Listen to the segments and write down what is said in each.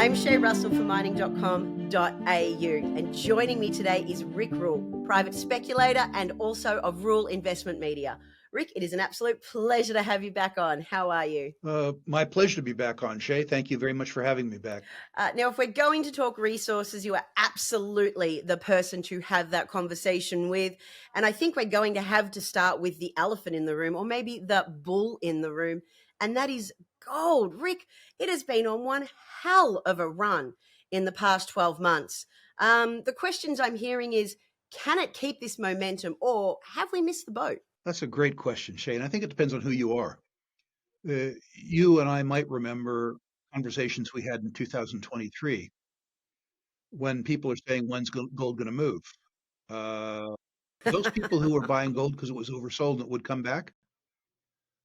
I'm Shae Russell for mining.com.au, and joining me today is Rick Rule, private speculator and also of Rule Investment Media. Rick, it is an absolute pleasure to have you back on. How are you? My pleasure to be back on, Shae. Thank you very much for having me back. Now, if we're going to talk resources, you are absolutely the person to have that conversation with. And I think we're going to have to start with the elephant in the room, or maybe the bull in the room, and that is gold. Rick, it has been on one hell of a run in the past 12 months. The questions I'm hearing is, can it keep this momentum, or have we missed the boat? That's a great question, Shae, and I think it depends on who you are. You and I might remember conversations we had in 2023 when people are saying, when's gold going to move? Those people who were buying gold because it was oversold and it would come back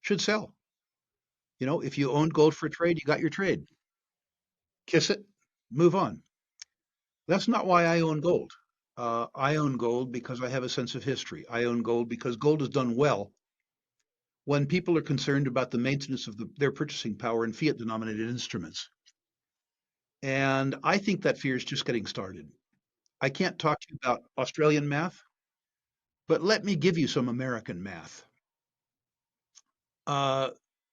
should sell. You know, if you owned gold for a trade, you got your trade. Kiss it, move on. That's not why I own gold. I own gold because I have a sense of history. I own gold because gold has done well when people are concerned about the maintenance of their purchasing power in fiat-denominated instruments. And I think that fear is just getting started. I can't talk to you about Australian math, but let me give you some American math.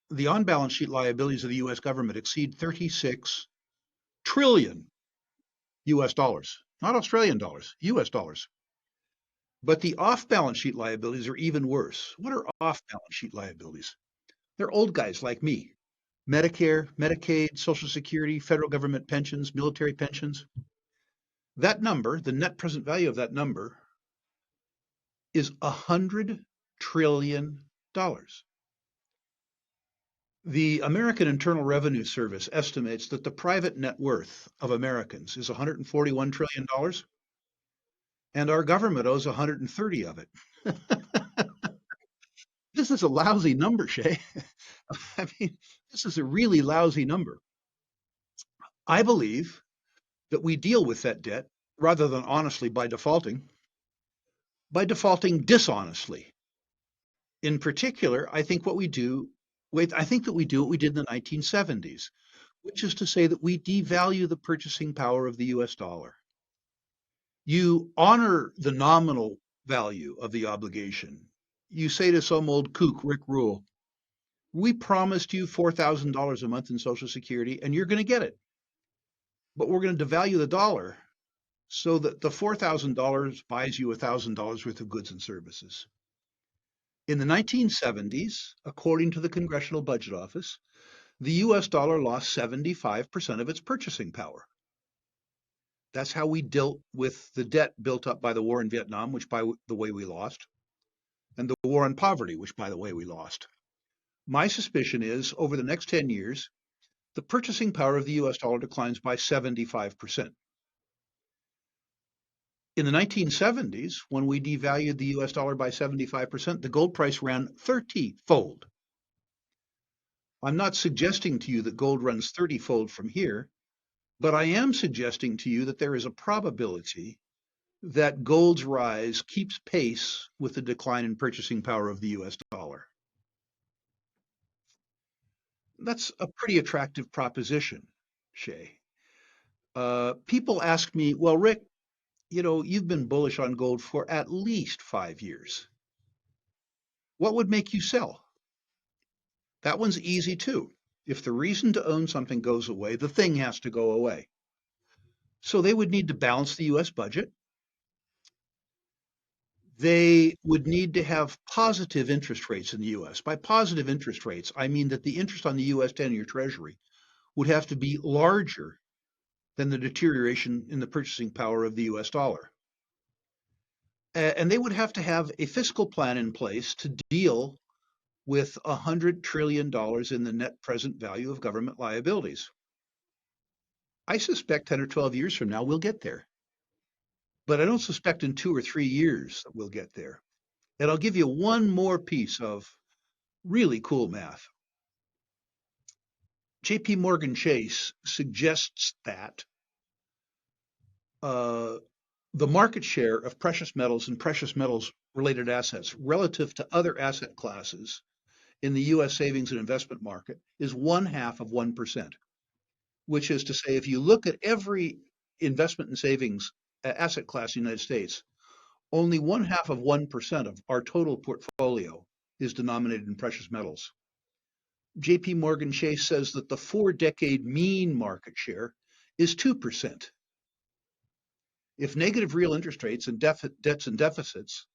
The on-balance sheet liabilities of the U.S. government exceed 36 trillion U.S. dollars, not Australian dollars, U.S. dollars. But the off-balance sheet liabilities are even worse. What are off-balance sheet liabilities? They're old guys like me. Medicare, Medicaid, Social Security, federal government pensions, military pensions. That number, the net present value of that number, is $100 trillion. The American Internal Revenue Service estimates that the private net worth of Americans is $141 trillion, and our government owes 130 of it. This is a lousy number, Shae. I mean, this is a really lousy number. I believe that we deal with that debt rather than honestly by defaulting dishonestly. In particular, I think that we do what we did in the 1970s, which is to say that we devalue the purchasing power of the US dollar. You honor the nominal value of the obligation. You say to some old kook, Rick Rule, we promised you $4,000 a month in Social Security, and you're going to get it. But we're going to devalue the dollar so that the $4,000 buys you $1,000 worth of goods and services. In the 1970s, according to the Congressional Budget Office, the US dollar lost 75% of its purchasing power. That's how we dealt with the debt built up by the war in Vietnam, which, by the way, we lost, and the war on poverty, which, by the way, we lost. My suspicion is, over the next 10 years, the purchasing power of the US dollar declines by 75%. In the 1970s, when we devalued the US dollar by 75%, the gold price ran 30-fold. I'm not suggesting to you that gold runs 30-fold from here, but I am suggesting to you that there is a probability that gold's rise keeps pace with the decline in purchasing power of the US dollar. That's a pretty attractive proposition, Shae. People ask me, well, Rick, you know, you've been bullish on gold for at least 5 years. What would make you sell? That one's easy too. If the reason to own something goes away, the thing has to go away. So they would need to balance the US budget. They would need to have positive interest rates in the US. By positive interest rates, I mean that the interest on the US 10-year Treasury would have to be larger than the deterioration in the purchasing power of the US dollar. And they would have to have a fiscal plan in place to deal with $100 trillion in the net present value of government liabilities. I suspect 10 or 12 years from now we'll get there. But I don't suspect in 2 or 3 years that we'll get there. And I'll give you one more piece of really cool math. JP Morgan Chase suggests that the market share of precious metals and precious metals related assets relative to other asset classes in the US savings and investment market is 1/2 of 1%. which is to say, if you look at every investment and savings asset class in the United States, only 0.5% of our total portfolio is denominated in precious metals. JP Morgan Chase says that the 4-decade mean market share is 2%. If negative real interest rates and debts and deficits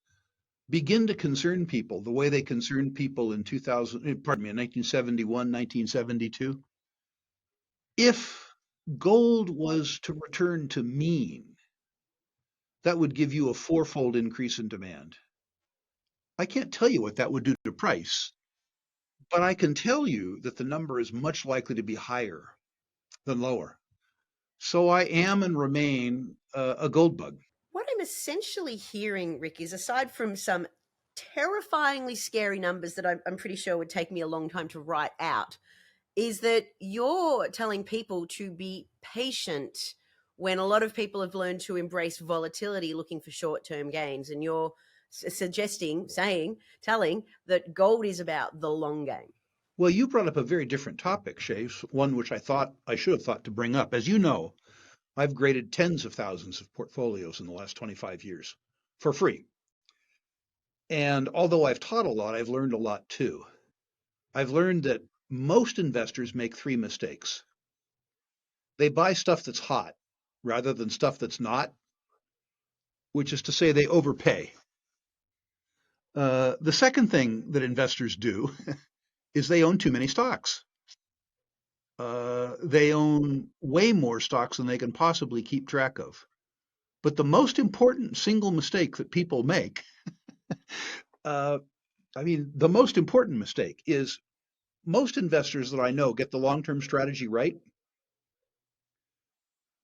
begin to concern people the way they concerned people in 1971, 1972, if gold was to return to mean, that would give you a fourfold increase in demand. I can't tell you what that would do to price, but I can tell you that the number is much likely to be higher than lower. So I am and remain a gold bug. What I'm essentially hearing, Rick, is aside from some terrifyingly scary numbers that I'm pretty sure would take me a long time to write out, is that you're telling people to be patient when a lot of people have learned to embrace volatility looking for short-term gains, and you're telling that gold is about the long game. Well, you brought up a very different topic, Shae, one which I thought I should have thought to bring up. As you know, I've graded tens of thousands of portfolios in the last 25 years for free. And although I've taught a lot, I've learned a lot too. I've learned that most investors make three mistakes. They buy stuff that's hot rather than stuff that's not, which is to say they overpay. The second thing that investors do is they own too many stocks. They own way more stocks than they can possibly keep track of. But the most important single mistake that people make, uh, the most important mistake is most investors that I know get the long-term strategy right,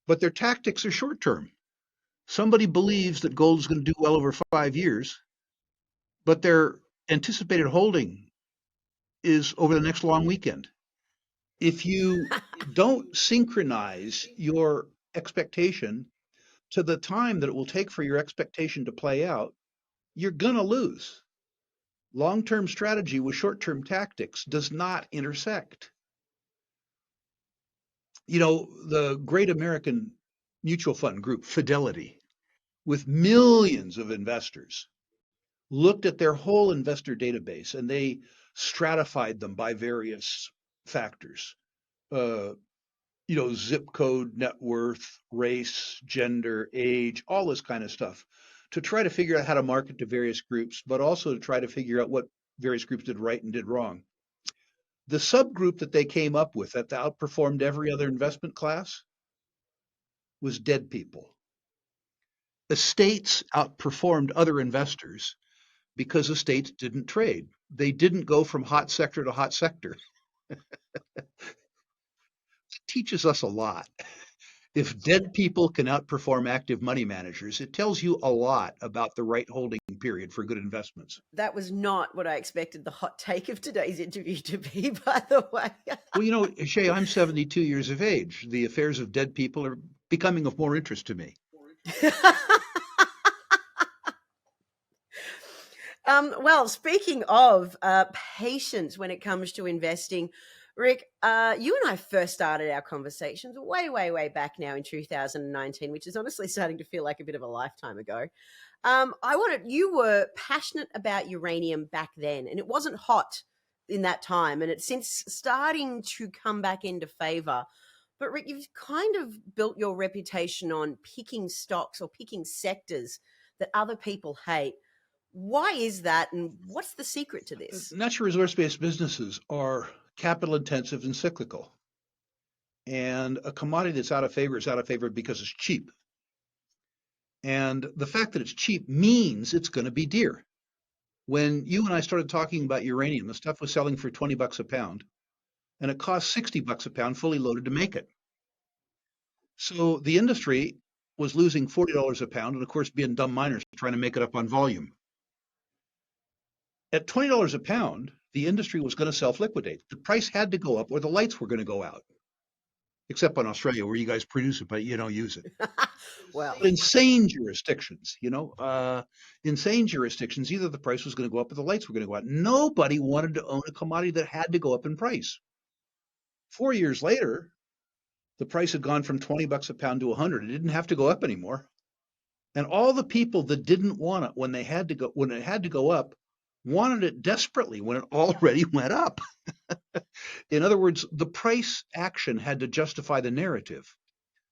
but their tactics are short-term. Somebody believes that gold is going to do well over 5 years, but their anticipated holding is over the next long weekend. If you don't synchronize your expectation to the time that it will take for your expectation to play out, you're going to lose. Long-term strategy with short-term tactics does not intersect. You know, the great American mutual fund group, Fidelity, with millions of investors, looked at their whole investor database and they stratified them by various factors. Uh, Zip code, net worth, race, gender, age, all this kind of stuff to try to figure out how to market to various groups, but also to try to figure out what various groups did right and did wrong. The subgroup that they came up with that outperformed every other investment class was dead people. Estates outperformed other investors because estates didn't trade. They didn't go from hot sector to hot sector. It teaches us a lot. If dead people can outperform active money managers, it tells you a lot about the right holding period for good investments. That was not what I expected the hot take of today's interview to be, by the way. Well, Shae, I'm 72 years of age. The affairs of dead people are becoming of more interest to me. Well, speaking of patience when it comes to investing, Rick, you and I first started our conversations way, way, way back now in 2019, which is honestly starting to feel like a bit of a lifetime ago. You were passionate about uranium back then, and it wasn't hot in that time, and it's since starting to come back into favor. But Rick, you've kind of built your reputation on picking stocks or picking sectors that other people hate. Why is that, and what's the secret to this? Natural resource-based businesses are capital intensive and cyclical. And a commodity that's out of favor is out of favor because it's cheap. And the fact that it's cheap means it's going to be dear. When you and I started talking about uranium, the stuff was selling for 20 bucks a pound, and it cost 60 bucks a pound fully loaded to make it. So the industry was losing $40 a pound, and of course, being dumb miners trying to make it up on volume. At $20 a pound, the industry was going to self-liquidate. The price had to go up or the lights were going to go out. Except in Australia where you guys produce it, but you don't use it. Well, But insane jurisdictions, insane jurisdictions, either the price was going to go up or the lights were going to go out. Nobody wanted to own a commodity that had to go up in price. 4 years later, The price had gone from 20 bucks a pound to 100. It didn't have to go up anymore. And all the people that didn't want it when it had to go up wanted it desperately when it already went up. In other words, the price action had to justify the narrative.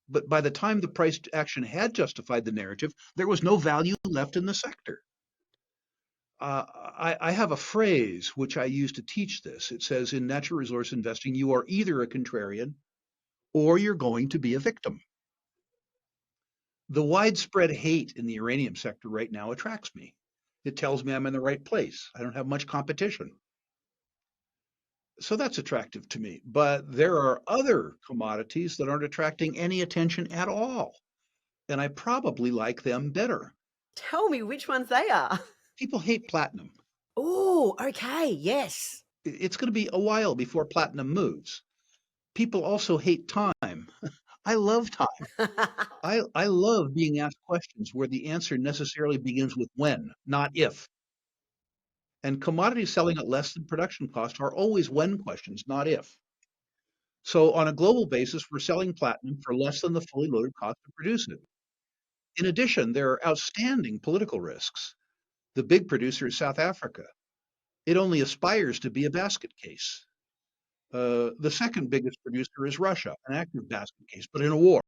But by the time the price action had justified the narrative, there was no value left in the sector. I have a phrase which I use to teach this. It says in natural resource investing, you are either a contrarian or you're going to be a victim. The widespread hate in the uranium sector right now attracts me. It tells me I'm in the right place. I don't have much competition. So that's attractive to me. But there are other commodities that aren't attracting any attention at all. And I probably like them better. Tell me which ones they are. People hate platinum. Oh, okay. Yes. It's going to be a while before platinum moves. People also hate time. I love time. I love being asked questions where the answer necessarily begins with when, not if. And commodities selling at less than production cost are always when questions, not if. So on a global basis, we're selling platinum for less than the fully loaded cost to produce it. In addition, there are outstanding political risks. The big producer is South Africa. It only aspires to be a basket case. The second biggest producer is Russia, an active basket case, but in a war.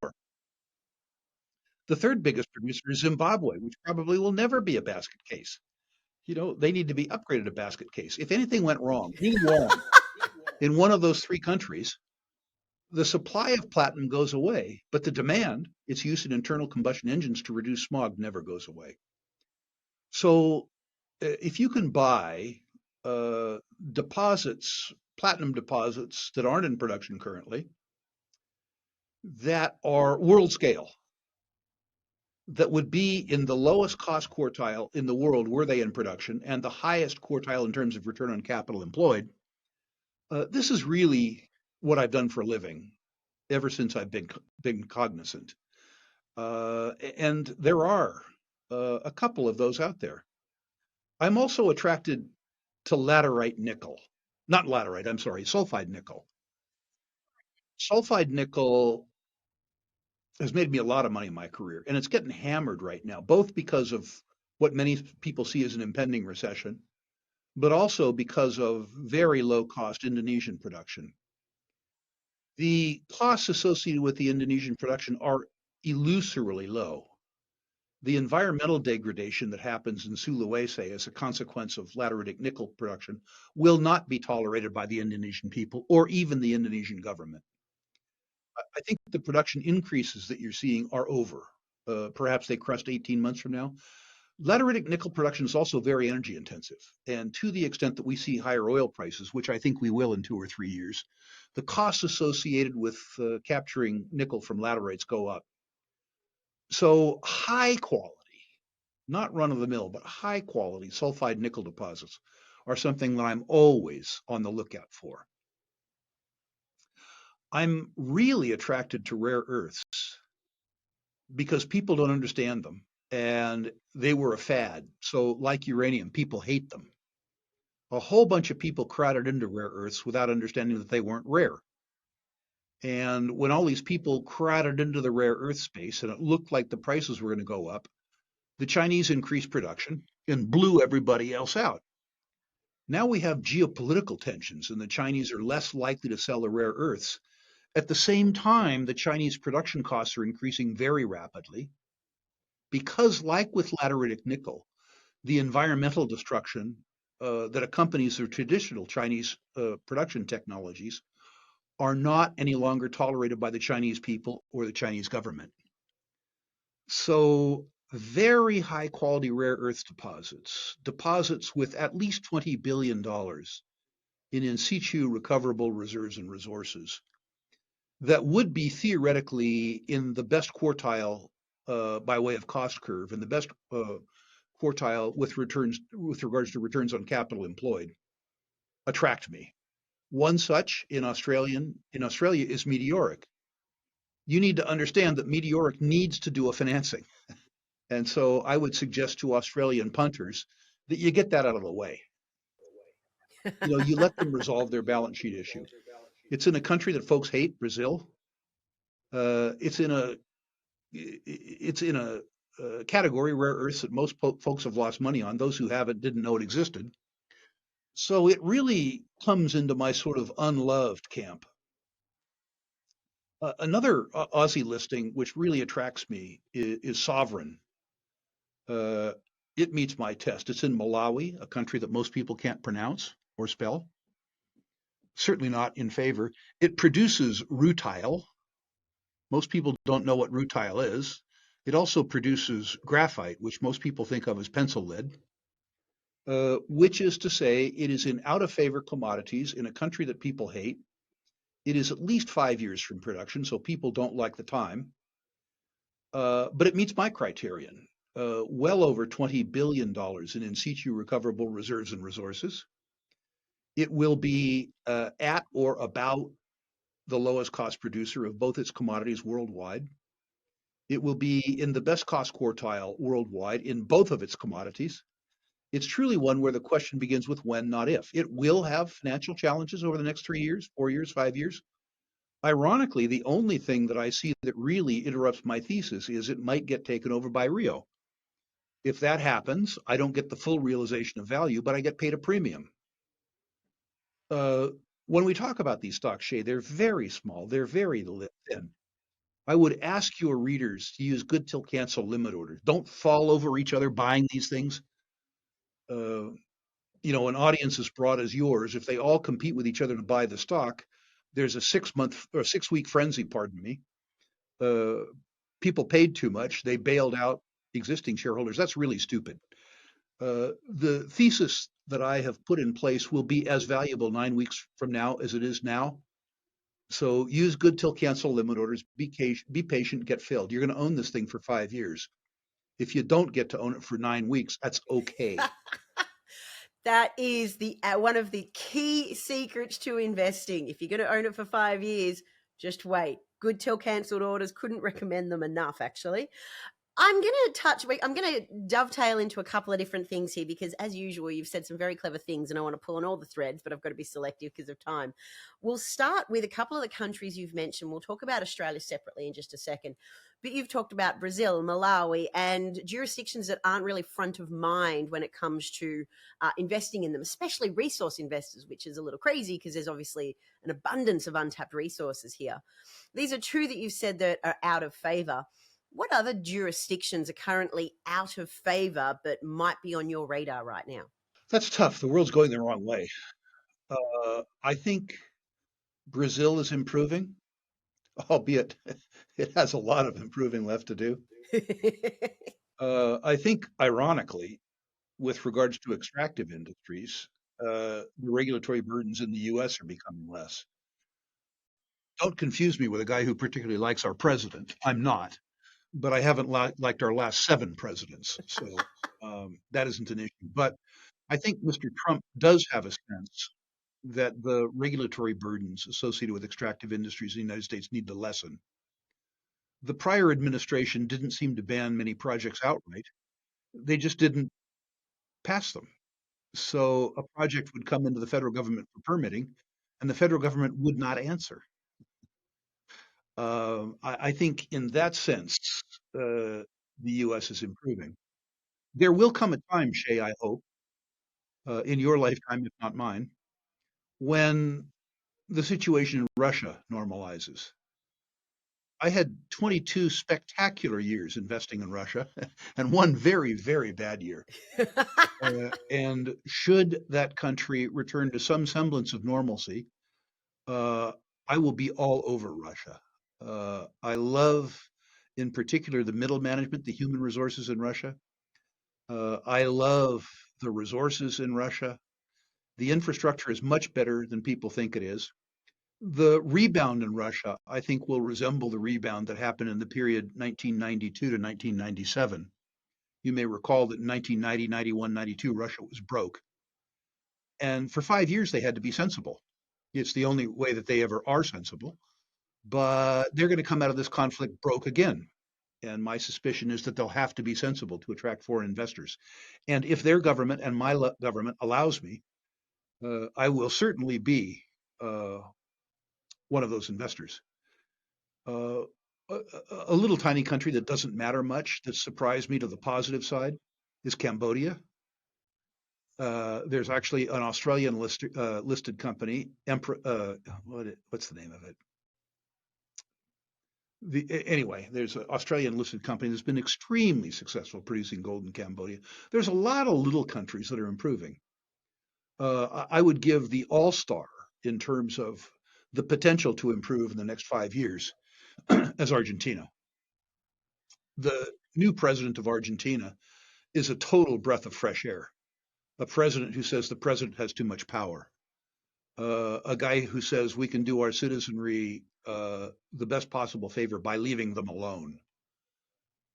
The third biggest producer is Zimbabwe, which probably will never be a basket case. They need to be upgraded to basket case. If anything went wrong, really wrong, in one of those three countries, the supply of platinum goes away, but the demand, its use in internal combustion engines to reduce smog, never goes away. So if you can buy uh, deposits, platinum deposits that aren't in production currently, that are world scale, that would be in the lowest cost quartile in the world were they in production, and the highest quartile in terms of return on capital employed, this is really what I've done for a living ever since I've been cognizant. And there are a couple of those out there. I'm also attracted to laterite nickel. Not laterite, I'm sorry, sulfide nickel. Sulfide nickel has made me a lot of money in my career, and it's getting hammered right now, both because of what many people see as an impending recession, but also because of very low cost Indonesian production. The costs associated with the Indonesian production are illusorily low. The environmental degradation that happens in Sulawesi as a consequence of lateritic nickel production will not be tolerated by the Indonesian people or even the Indonesian government. I think the production increases that you're seeing are over. Perhaps they crest 18 months from now. Lateritic nickel production is also very energy intensive. And to the extent that we see higher oil prices, which I think we will in 2 or 3 years, the costs associated with capturing nickel from laterites go up. So high quality, not run of the mill, but high quality sulfide nickel deposits are something that I'm always on the lookout for. I'm really attracted to rare earths because people don't understand them and they were a fad. So, like uranium, people hate them. A whole bunch of people crowded into rare earths without understanding that they weren't rare. And when all these people crowded into the rare earth space and it looked like the prices were going to go up, the Chinese increased production and blew everybody else out. Now we have geopolitical tensions, and the Chinese are less likely to sell the rare earths. At the same time, the Chinese production costs are increasing very rapidly because, like with lateritic nickel, the environmental destruction that accompanies the traditional Chinese production technologies are not any longer tolerated by the Chinese people or the Chinese government. So, very high quality rare earth deposits, deposits with at least $20 billion in situ recoverable reserves and resources that would be theoretically in the best quartile by way of cost curve and the best quartile with regards to returns on capital employed attract me. One such in Australia is Meteoric. You need to understand that Meteoric needs to do a financing. And so I would suggest to Australian punters that you get that out of the way. You let them resolve their balance sheet issue. It's in a country that folks hate, Brazil. It's in a category, rare earths, that most folks have lost money on. Those who haven't didn't know it existed. So it really comes into my sort of unloved camp. Another Aussie listing which really attracts me is Sovereign. Uh, it meets my test. It's in Malawi, a country that most people can't pronounce or spell. Certainly not in favor. It produces rutile. Most people don't know what rutile is. It also produces graphite, which most people think of as pencil lead, which is to say, it is in out of favor commodities in a country that people hate. It is at least 5 years from production, so people don't like the time. But it meets my criterion. Well over $20 billion in situ recoverable reserves and resources. It will be at or about the lowest cost producer of both its commodities worldwide. It will be in the best cost quartile worldwide in both of its commodities. It's truly one where the question begins with when, not if. It will have financial challenges over the next 3 years, 4 years, 5 years. Ironically, the only thing that I see that really interrupts my thesis is it might get taken over by Rio. If that happens, I don't get the full realization of value, but I get paid a premium. Uh, when we talk about these stocks, Shae, they're very small, they're very thin. I would ask your readers to use good till cancel limit orders. Don't fall over each other buying these things. Uh, an audience as broad as yours, if they all compete with each other to buy the stock, there's a 6 month or 6 week frenzy, pardon me. Uh, People paid too much. They bailed out existing shareholders. That's really stupid. The thesis that I have put in place will be as valuable 9 weeks from now as it is now. So use good till cancel limit orders. Be patient, get filled. You're going to own this thing for 5 years. If you don't get to own it for 9 weeks, that's okay. That is the one of the key secrets to investing. If you're going to own it for 5 years, just wait. Good till cancelled orders. Couldn't recommend them enough, actually. I'm going to dovetail into a couple of different things here because, as usual, you've said some very clever things and I want to pull on all the threads, but I've got to be selective because of time. We'll start with a couple of the countries you've mentioned. We'll talk about Australia separately in just a second. But you've talked about Brazil, Malawi, and jurisdictions that aren't really front of mind when it comes to investing in them, especially resource investors, which is a little crazy because there's obviously an abundance of untapped resources here. These are two that you've said that are out of favor. What other jurisdictions are currently out of favor but might be on your radar right now? That's tough. The world's going the wrong way. I think Brazil is improving, albeit it has a lot of improving left to do. I think, ironically, with regards to extractive industries, the regulatory burdens in the US are becoming less. Don't confuse me with a guy who particularly likes our president. I'm not, but I haven't liked our last 7 presidents. So that isn't an issue. But I think Mr. Trump does have a sense that the regulatory burdens associated with extractive industries in the United States need to lessen. The prior administration didn't seem to ban many projects outright. They just didn't pass them. So a project would come into the federal government for permitting, and the federal government would not answer. I think in that sense, the U.S. is improving. There will come a time, Shae, I hope, in your lifetime, if not mine, when the situation in Russia normalizes. I had 22 spectacular years investing in Russia and one very, very bad year. And should that country return to some semblance of normalcy, uh, I will be all over Russia. I love, in particular, the middle management, the human resources in Russia. I love the resources in Russia. The infrastructure is much better than people think it is. The rebound in Russia, I think, will resemble the rebound that happened in the period 1992 to 1997. You may recall that in 1990, 91, 92, Russia was broke. And for 5 years, they had to be sensible. It's the only way that they ever are sensible. But they're going to come out of this conflict broke again. And my suspicion is that they'll have to be sensible to attract foreign investors. And if their government and my government allows me, I will certainly be uh, one of those investors. A little tiny country that doesn't matter much that surprised me to the positive side is Cambodia. There's actually an Australian listed company, what's the name of it? Anyway, there's an Australian listed company that's been extremely successful producing gold in Cambodia. There's a lot of little countries that are improving. I would give the all-star in terms of the potential to improve in the next 5 years as Argentina. The new president of Argentina is a total breath of fresh air. A president who says the president has too much power. A guy who says we can do our citizenry the best possible favor by leaving them alone.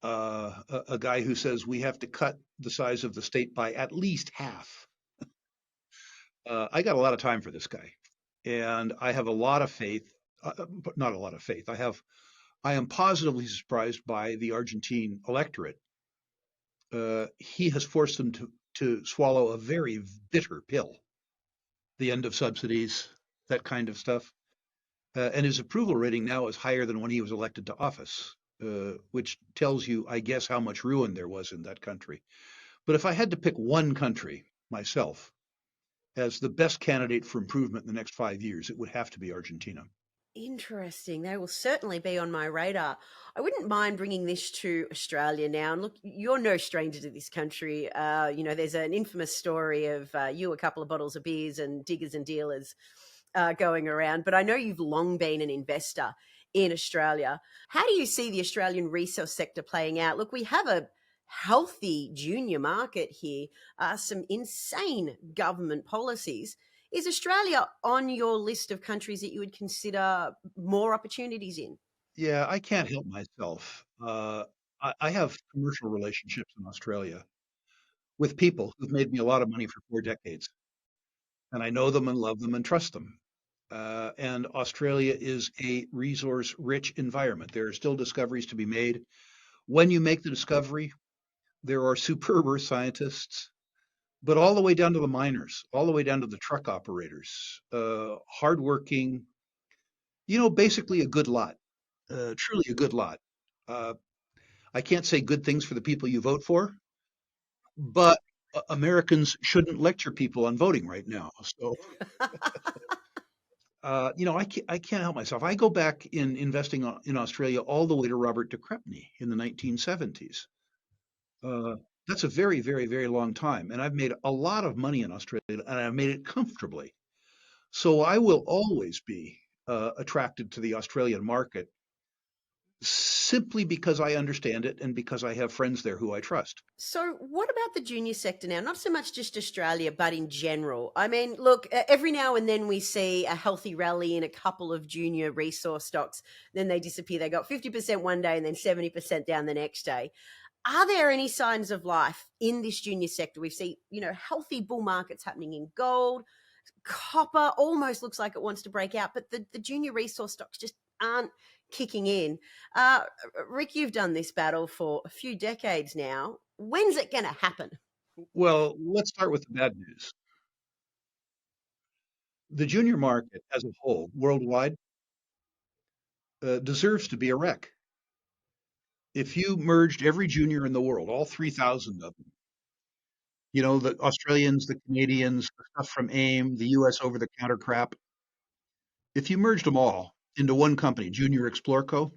A guy who says we have to cut the size of the state by at least half. I got a lot of time for this guy, and I have a lot of faith, but not a lot of faith. I am positively surprised by the Argentine electorate. He has forced them to swallow a very bitter pill, the end of subsidies, that kind of stuff. And his approval rating now is higher than when he was elected to office, which tells you, I guess, how much ruin there was in that country. But if I had to pick one country myself as the best candidate for improvement in the next 5 years, it would have to be Argentina. Interesting. They will certainly be on my radar. I wouldn't mind bringing this to Australia now. And look, you're no stranger to this country. There's an infamous story of you, a couple of bottles of beers, and diggers and dealers going around. But I know you've long been an investor in Australia. How do you see the Australian resource sector playing out? Look, we have a healthy junior market here, some insane government policies. Is Australia on your list of countries that you would consider more opportunities in? Yeah, I can't help myself. I have commercial relationships in Australia with people who've made me a lot of money for 4 decades, and I know them and love them and trust them. And Australia is a resource-rich environment. There are still discoveries to be made. When you make the discovery, there are superb earth scientists, but all the way down to the miners, all the way down to the truck operators, hardworking, basically a good lot, truly a good lot. Uh, I can't say good things for the people you vote for, but Americans shouldn't lecture people on voting right now. So, I can't help myself. I go back in investing in Australia all the way to Robert de Crespigny in the 1970s. Uh, that's a very, very, very long time, and I've made a lot of money in Australia, and I've made it comfortably. So I will always be attracted to the Australian market simply because I understand it and because I have friends there who I trust. So, what about the junior sector now? Not so much just Australia, but in general. I mean, look, every now and then we see a healthy rally in a couple of junior resource stocks. Then they disappear. They got 50% one day and then 70% down the next day. Are there any signs of life in this junior sector? We see, healthy bull markets happening in gold, copper almost looks like it wants to break out, but the junior resource stocks just aren't kicking in. Uh, Rick, you've done this battle for a few decades now. When's it going to happen? Well, let's start with the bad news. The junior market as a whole, worldwide, deserves to be a wreck. If you merged every junior in the world, all 3,000 of them, the Australians, the Canadians, the stuff from AIM, the US over the counter crap, if you merged them all into one company, Junior Explorer Co.,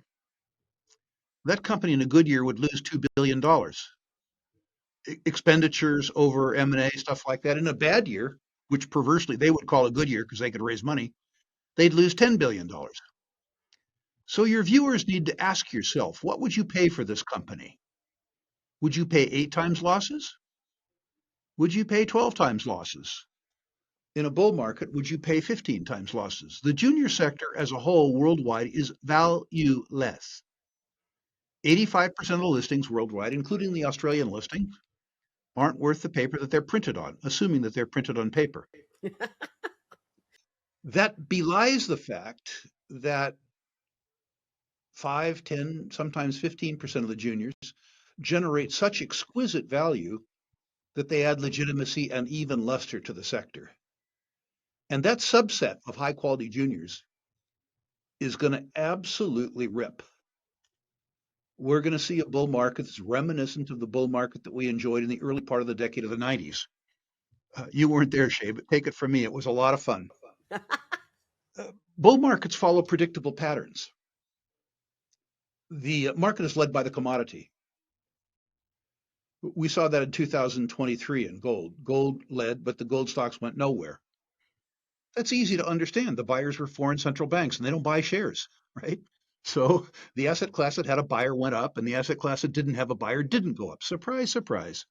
that company in a good year would lose $2 billion. Expenditures over M&A, stuff like that. In a bad year, which perversely they would call a good year because they could raise money, they'd lose $10 billion. So your viewers need to ask yourself, what would you pay for this company? Would you pay 8 times losses? Would you pay 12 times losses? In a bull market, would you pay 15 times losses? The junior sector as a whole worldwide is valueless. 85% of the listings worldwide, including the Australian listings, aren't worth the paper that they're printed on, assuming that they're printed on paper. That belies the fact that 5, 10, sometimes 15% of the juniors generate such exquisite value that they add legitimacy and even luster to the sector. And that subset of high quality juniors is going to absolutely rip. We're going to see a bull market that's reminiscent of the bull market that we enjoyed in the early part of the decade of the 90s. You weren't there, Shae, but take it from me. It was a lot of fun. Bull markets follow predictable patterns. The market is led by the commodity. We saw that in 2023 in gold. Gold led, but the gold stocks went nowhere. That's easy to understand. The buyers were foreign central banks and they don't buy shares, right? So the asset class that had a buyer went up and the asset class that didn't have a buyer didn't go up. Surprise, surprise.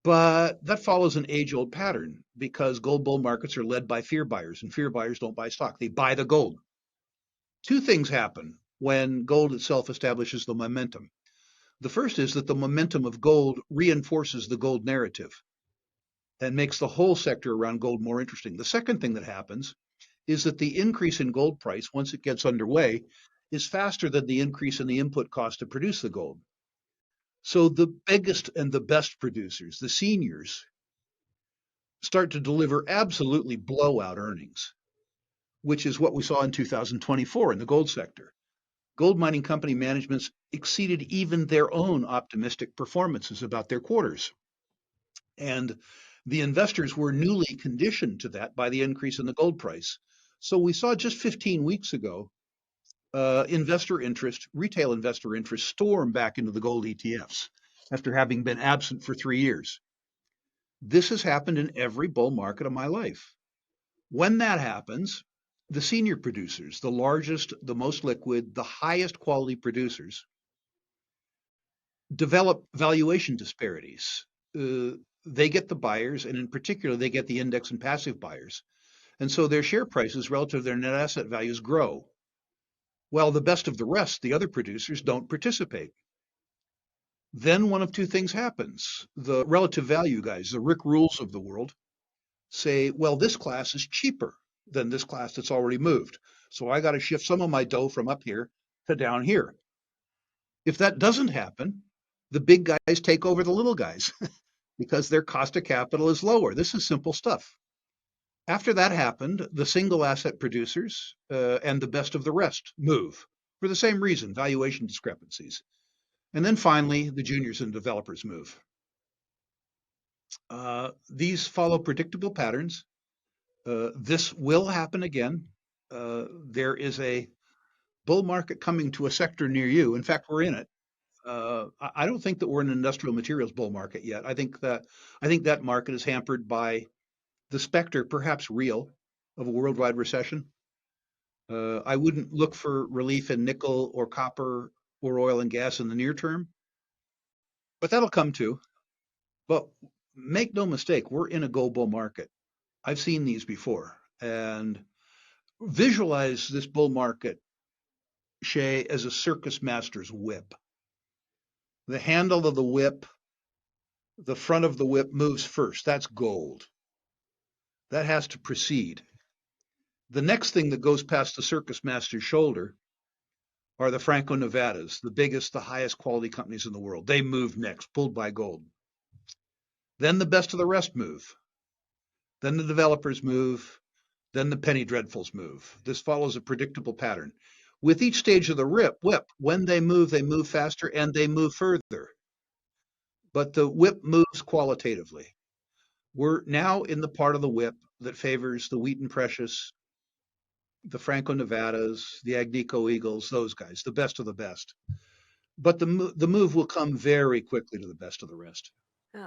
But that follows an age-old pattern because gold bull markets are led by fear buyers, and fear buyers don't buy stock. They buy the gold. Two things happen when gold itself establishes the momentum. The first is that the momentum of gold reinforces the gold narrative and makes the whole sector around gold more interesting. The second thing that happens is that the increase in gold price, once it gets underway, is faster than the increase in the input cost to produce the gold. So the biggest and the best producers, the seniors, start to deliver absolutely blowout earnings, which is what we saw in 2024 in the gold sector. Gold mining company managements exceeded even their own optimistic performances about their quarters. And the investors were newly conditioned to that by the increase in the gold price. So we saw just 15 weeks ago investor interest, retail investor interest, storm back into the gold ETFs after having been absent for 3 years. This has happened in every bull market of my life. When that happens, the senior producers, the largest, the most liquid, the highest quality producers, develop valuation disparities. They get the buyers, and in particular, they get the index and passive buyers. And so their share prices relative to their net asset values grow. While the best of the rest, the other producers, don't participate. Then one of two things happens. The relative value guys, the Rick Rules of the world, say, well, this class is cheaper than this class that's already moved. So I got to shift some of my dough from up here to down here. If that doesn't happen, the big guys take over the little guys because their cost of capital is lower. This is simple stuff. After that happened, the single asset producers and the best of the rest move for the same reason, valuation discrepancies. And then finally, the juniors and developers move. These follow predictable patterns. This will happen again. There is a bull market coming to a sector near you. In fact, we're in it. I don't think that we're in an industrial materials bull market yet. I think that market is hampered by the specter, perhaps real, of a worldwide recession. I wouldn't look for relief in nickel or copper or oil and gas in the near term, but that'll come too. But make no mistake, we're in a go bull market. I've seen these before. And visualize this bull market, Shae, as a circus master's whip. The handle of the whip, the front of the whip moves first. That's gold. That has to precede. The next thing that goes past the circus master's shoulder are the Franco Nevadas, the biggest, the highest quality companies in the world. They move next, pulled by gold. Then the best of the rest move. Then the developers move. Then the penny dreadfuls move. This follows a predictable pattern. With each stage of the whip, when they move faster and they move further. But the whip moves qualitatively. We're now in the part of the whip that favors the Wheaton Precious, the Franco Nevadas, the Agnico Eagles, those guys, the best of the best. But the move will come very quickly to the best of the rest.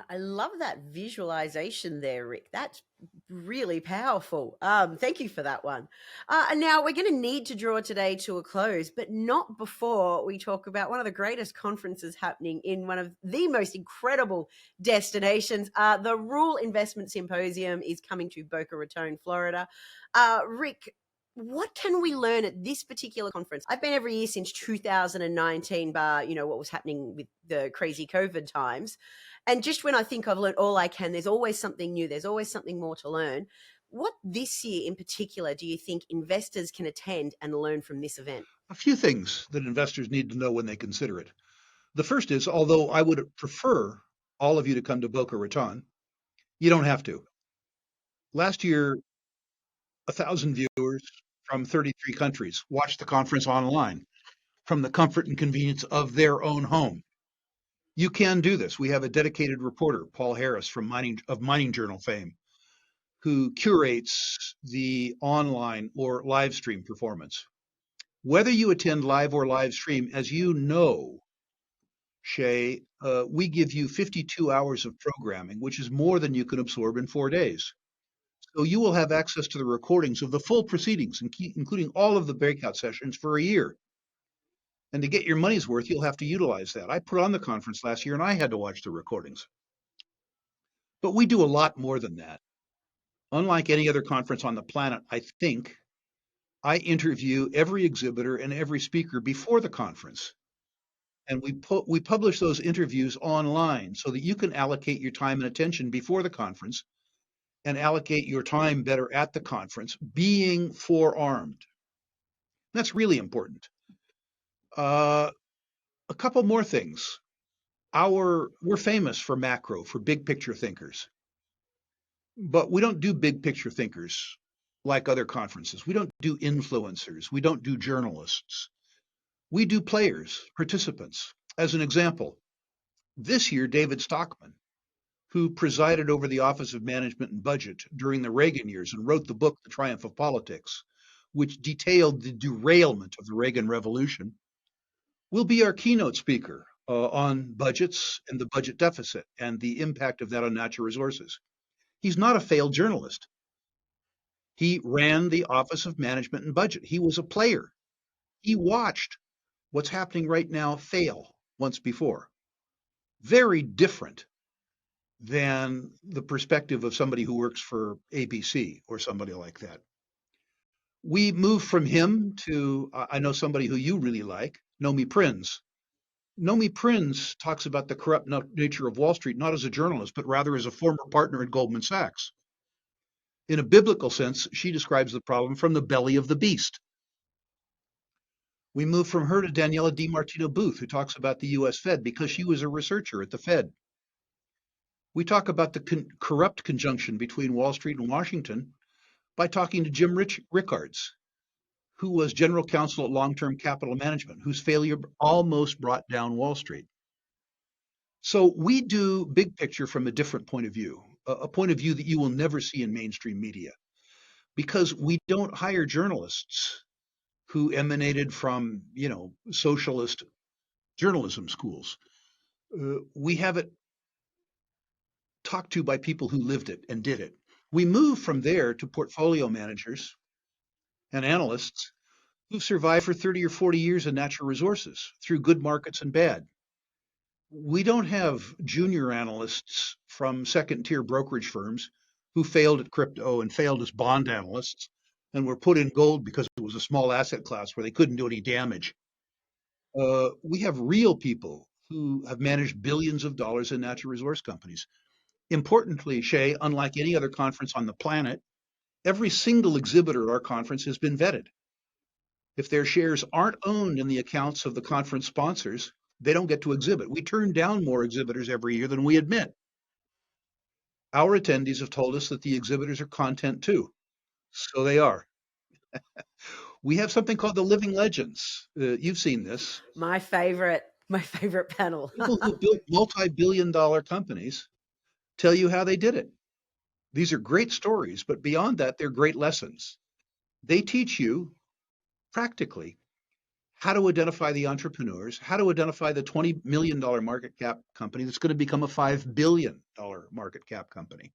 I love that visualization there, Rick. That's really powerful. Thank you for that one. And now we're going to need to draw today to a close, but not before we talk about one of the greatest conferences happening in one of the most incredible destinations. The Rule Investment Symposium is coming to Boca Raton, Florida. Rick, what can we learn at this particular conference? I've been every year since 2019, bar, what was happening with the crazy COVID times. And just when I think I've learned all I can, there's always something new. There's always something more to learn. What this year in particular do you think investors can attend and learn from this event? A few things that investors need to know when they consider it. The first is, although I would prefer all of you to come to Boca Raton, you don't have to. Last year, 1,000 viewers from 33 countries watched the conference online. from the comfort and convenience of their own home. You can do this. We have a dedicated reporter, Paul Harris from Mining Journal fame, who curates the online or live stream performance. Whether you attend live or live stream, as you know, Shae, we give you 52 hours of programming, which is more than you can absorb in 4 days. So you will have access to the recordings of the full proceedings, including all of the breakout sessions for a year. And to get your money's worth, you'll have to utilize that. I put on the conference last year and I had to watch the recordings. But we do a lot more than that. Unlike any other conference on the planet, I think, I interview every exhibitor and every speaker before the conference. And we publish those interviews online so that you can allocate your time and attention before the conference and allocate your time better at the conference, being forearmed. That's really important. A couple more things. We're famous for macro, for big picture thinkers, but we don't do big picture thinkers like other conferences. We don't do influencers. We don't do journalists. We do players, participants. As an example, this year, David Stockman, who presided over the Office of Management and Budget during the Reagan years and wrote the book, The Triumph of Politics, which detailed the derailment of the Reagan Revolution, will be our keynote speaker on budgets and the budget deficit and the impact of that on natural resources. He's not a failed journalist. He ran the Office of Management and Budget. He was a player. He watched what's happening right now fail once before. Very different than the perspective of somebody who works for ABC or somebody like that. We moved from him to, I know somebody who you really like, Nomi Prinz. Nomi Prinz talks about the corrupt nature of Wall Street, not as a journalist, but rather as a former partner at Goldman Sachs. In a biblical sense, she describes the problem from the belly of the beast. We moved from her to Daniela DiMartino Booth, who talks about the US Fed because she was a researcher at the Fed. We talk about the corrupt conjunction between Wall Street and Washington by talking to Jim Rickards, who was general counsel at Long-Term Capital Management, whose failure almost brought down Wall Street. So we do big picture from a different point of view, a point of view that you will never see in mainstream media, because we don't hire journalists who emanated from, socialist journalism schools. We have it talked to by people who lived it and did it. We move from there to portfolio managers and analysts who've survived for 30 or 40 years in natural resources through good markets and bad. We don't have junior analysts from second tier brokerage firms who failed at crypto and failed as bond analysts and were put in gold because it was a small asset class where they couldn't do any damage. We have real people who have managed billions of dollars in natural resource companies. Importantly, Shae, unlike any other conference on the planet, every single exhibitor at our conference has been vetted. If their shares aren't owned in the accounts of the conference sponsors, they don't get to exhibit. We turn down more exhibitors every year than we admit. Our attendees have told us that the exhibitors are content too. So they are. We have something called the Living Legends. You've seen this. My favorite panel. People who built multi-billion-dollar companies tell you how they did it. These are great stories, but beyond that, they're great lessons. They teach you practically how to identify the entrepreneurs, how to identify the $20 million market cap company that's going to become a $5 billion market cap company.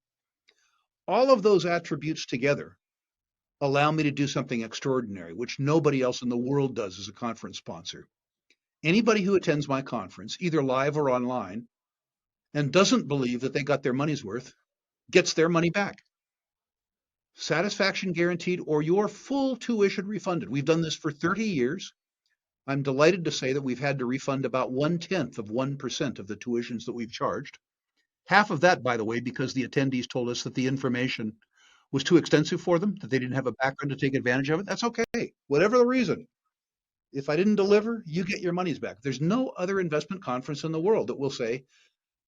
All of those attributes together allow me to do something extraordinary, which nobody else in the world does as a conference sponsor. Anybody who attends my conference, either live or online, and doesn't believe that they got their money's worth, gets their money back. Satisfaction guaranteed or your full tuition refunded. We've done this for 30 years. I'm delighted to say that we've had to refund about 1/10 of 1% of the tuitions that we've charged. Half of that, by the way, because the attendees told us that the information was too extensive for them, that they didn't have a background to take advantage of it. That's okay. Whatever the reason. If I didn't deliver, you get your money's back. There's no other investment conference in the world that will say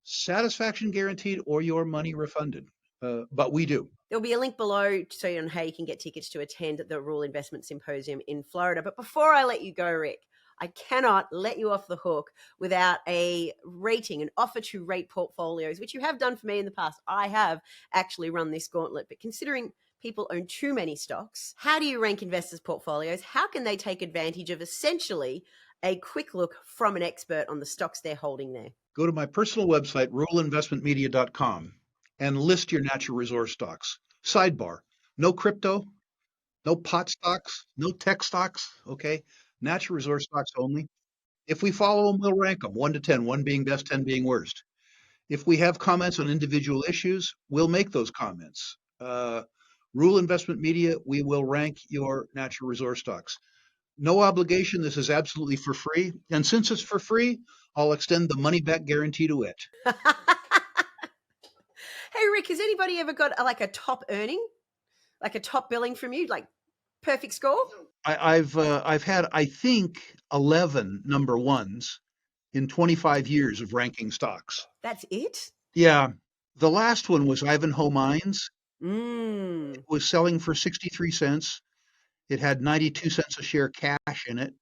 satisfaction guaranteed or your money refunded. But we do. There'll be a link below so you know how you can get tickets to attend the Rule Investment Symposium in Florida. But before I let you go, Rick, I cannot let you off the hook without a rating, an offer to rate portfolios, which you have done for me in the past. I have actually run this gauntlet, but considering people own too many stocks, how do you rank investors' portfolios? How can they take advantage of essentially a quick look from an expert on the stocks they're holding there? Go to my personal website, ruleinvestmentmedia.com, and list your natural resource stocks. Sidebar, no crypto, no pot stocks, no tech stocks, okay? Natural resource stocks only. If we follow them, we'll rank them 1 to 10, 1 being best, 10 being worst. If we have comments on individual issues, we'll make those comments. Rule Investment Media, we will rank your natural resource stocks. No obligation. This is absolutely for free. And since it's for free, I'll extend the money back guarantee to it. Hey, Rick, has anybody ever got like a top earning, like a top billing from you, like perfect score? I've had, I think, 11 number ones in 25 years of ranking stocks. That's it? Yeah, the last one was Ivanhoe Mines. It Mm. was selling for 63 cents. It had 92 cents a share cash in it.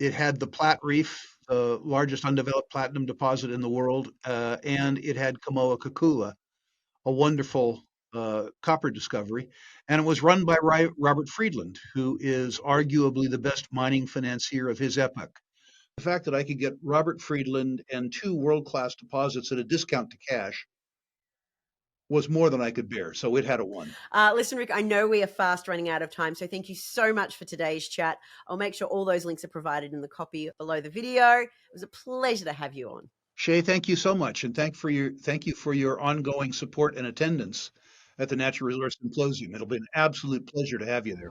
It had the Platte Reef, the largest undeveloped platinum deposit in the world, and it had Kamoa-Kakula, a wonderful copper discovery. And it was run by Robert Friedland, who is arguably the best mining financier of his epoch. The fact that I could get Robert Friedland and two world-class deposits at a discount to cash was more than I could bear. So it had it won. Listen, Rick, I know we are fast running out of time, so thank you so much for today's chat. I'll make sure all those links are provided in the copy below the video. It was a pleasure to have you on. Shae, thank you so much, and thank you for your ongoing support and attendance at the Natural Resource Symposium. It'll be an absolute pleasure to have you there.